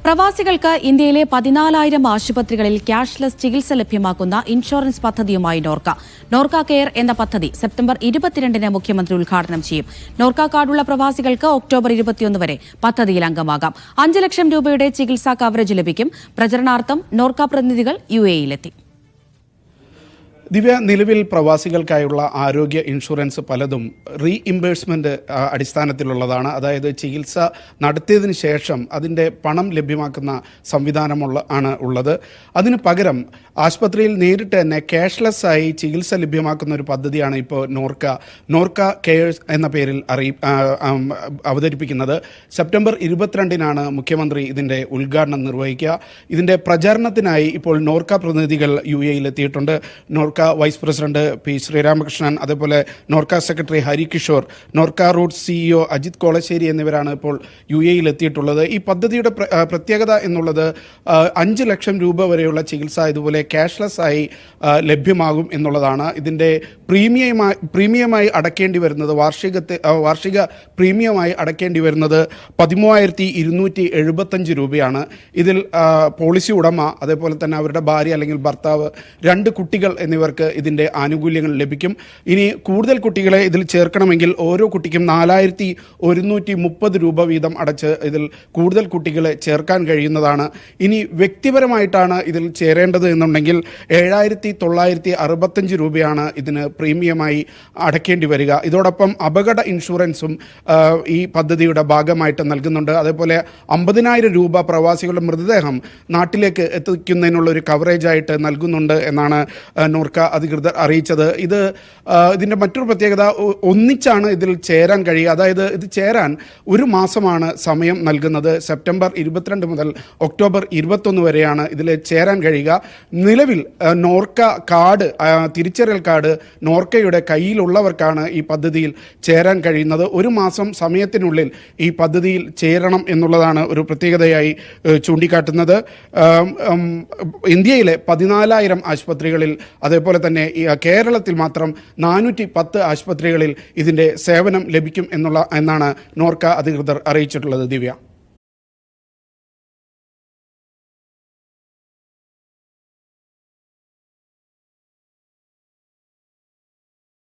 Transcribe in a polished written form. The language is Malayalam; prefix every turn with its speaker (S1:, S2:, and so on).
S1: പ്രവാസികൾക്ക് ഇന്ത്യയിലെ 14,000 ആശുപത്രികളിൽ ക്യാഷ്ലെസ് ചികിത്സ ലഭ്യമാക്കുന്ന ഇൻഷുറൻസ് പദ്ധതിയുമായി നോർക്ക കെയർ എന്ന പദ്ധതി സെപ്റ്റംബർ 22-ന് മുഖ്യമന്ത്രി ഉദ്ഘാടനം ചെയ്യും. നോർക്ക കാർഡുള്ള പ്രവാസികൾക്ക് ഒക്ടോബർ 21 വരെ പദ്ധതിയിൽ അംഗമാകാം. 5 ലക്ഷം രൂപയുടെ ചികിത്സാ കവറേജ് ലഭിക്കും. പ്രചരണാർത്ഥം നോർക്ക പ്രതിനിധികൾ UAE-ലെത്തി.
S2: ദിവ്യ, നിലവിൽ പ്രവാസികൾക്കായുള്ള ആരോഗ്യ ഇൻഷുറൻസ് പലതും റീഇംബേഴ്സ്മെൻറ്റ് അടിസ്ഥാനത്തിലുള്ളതാണ്. അതായത് ചികിത്സ നടത്തിയതിന് ശേഷം അതിൻ്റെ പണം ലഭ്യമാക്കുന്ന ആണ് ഉള്ളത്. അതിന് പകരം ആശുപത്രിയിൽ നേരിട്ട് തന്നെ ക്യാഷ്ലെസ് ആയി ചികിത്സ ലഭ്യമാക്കുന്ന ഒരു പദ്ധതിയാണ് ഇപ്പോൾ നോർക്ക കെയർസ് എന്ന പേരിൽ അവതരിപ്പിക്കുന്നത്. സെപ്റ്റംബർ 22-നാണ് മുഖ്യമന്ത്രി ഇതിൻ്റെ ഉദ്ഘാടനം നിർവഹിക്കുക. ഇതിൻ്റെ പ്രചാരണത്തിനായി ഇപ്പോൾ നോർക്ക പ്രതിനിധികൾ UAE-ലെത്തിയിട്ടുണ്ട്. Norka vice president P. Sreeramakrishnan, അതേപോലെ Norka secretary Harikishore, Norka roots CEO Ajith Kolassery എന്നിവരാണ് ഇപ്പോൾ UAE-ലെത്തിയിട്ടുള്ളത്. ഈ പദ്ധതിയുടെ പ്രത്യേകത എന്നുള്ളത് 5 ലക്ഷം രൂപ വരെയുള്ള ചികിത്സ ഇതുപോലെ ക്യാഷ്ലെസ് ആയി ലഭ്യമാകും എന്നുള്ളതാണ്. ഇതിൻ്റെ പ്രീമിയമായി അടക്കേണ്ടി വരുന്നത് വാർഷിക പ്രീമിയമായി അടക്കേണ്ടി വരുന്നത് 13,275 രൂപയാണ്. ഇതിൽ പോളിസി ഉടമ, അതേപോലെ തന്നെ അവരുടെ ഭാര്യ അല്ലെങ്കിൽ ഭർത്താവ്, 2 കുട്ടികൾ എന്നിവർക്ക് ഇതിൻ്റെ ആനുകൂല്യങ്ങൾ ലഭിക്കും. ഇനി കൂടുതൽ കുട്ടികളെ ഇതിൽ ചേർക്കണമെങ്കിൽ ഓരോ കുട്ടിക്കും 4,130 രൂപ വീതം അടച്ച് ഇതിൽ കൂടുതൽ കുട്ടികളെ ചേർക്കാൻ കഴിയുന്നതാണ്. ഇനി വ്യക്തിപരമായിട്ടാണ് ഇതിൽ ചേരേണ്ടത് എന്നുണ്ടെങ്കിൽ 7,965 രൂപയാണ് ഇതിന് പ്രീമിയമായി അടക്കേണ്ടി വരിക. ഇതോടൊപ്പം അപകട ഇൻഷുറൻസും ഈ പദ്ധതിയുടെ ഭാഗമായിട്ട് നൽകുന്നുണ്ട്. അതേപോലെ 50,000 രൂപ പ്രവാസികളുടെ മൃതദേഹം നാട്ടിലേക്ക് എത്തിക്കുന്നതിനുള്ള ഒരു കവറേജായിട്ട് നൽകുന്നുണ്ട് എന്നാണ് നോർക്ക അധികൃതർ അറിയിച്ചത്. ഇതിൻ്റെ മറ്റൊരു പ്രത്യേകത, ഒന്നിച്ചാണ് ഇതിൽ ചേരാൻ കഴിയുക. അതായത് ഇത് ചേരാൻ 1 മാസമാണ് സമയം നൽകുന്നത്. സെപ്റ്റംബർ 22 മുതൽ ഒക്ടോബർ 21 വരെയാണ് ഇതിൽ ചേരാൻ കഴിയുക. നിലവിൽ നോർക്ക കാർഡ്, തിരിച്ചറിയൽ കാർഡ് നോർക്കയുടെ കയ്യിലുള്ളവർക്കാണ് ഈ പദ്ധതിയിൽ ചേരാൻ കഴിയുന്നത്. 1 മാസം സമയത്തിനുള്ളിൽ ഈ പദ്ധതിയിൽ ചേരണം എന്നുള്ളതാണ് ഒരു പ്രത്യേകതയായി ചൂണ്ടിക്കാട്ടുന്നത്. ഇന്ത്യയിലെ 14,000 ആശുപത്രികളിൽ, അതേപോലെ തന്നെ കേരളത്തിൽ മാത്രം 410 ആശുപത്രികളിൽ ഇതിൻ്റെ സേവനം ലഭിക്കും എന്നാണ് നോർക്ക അധികൃതർ അറിയിച്ചിട്ടുള്ളത്. ദിവ്യ.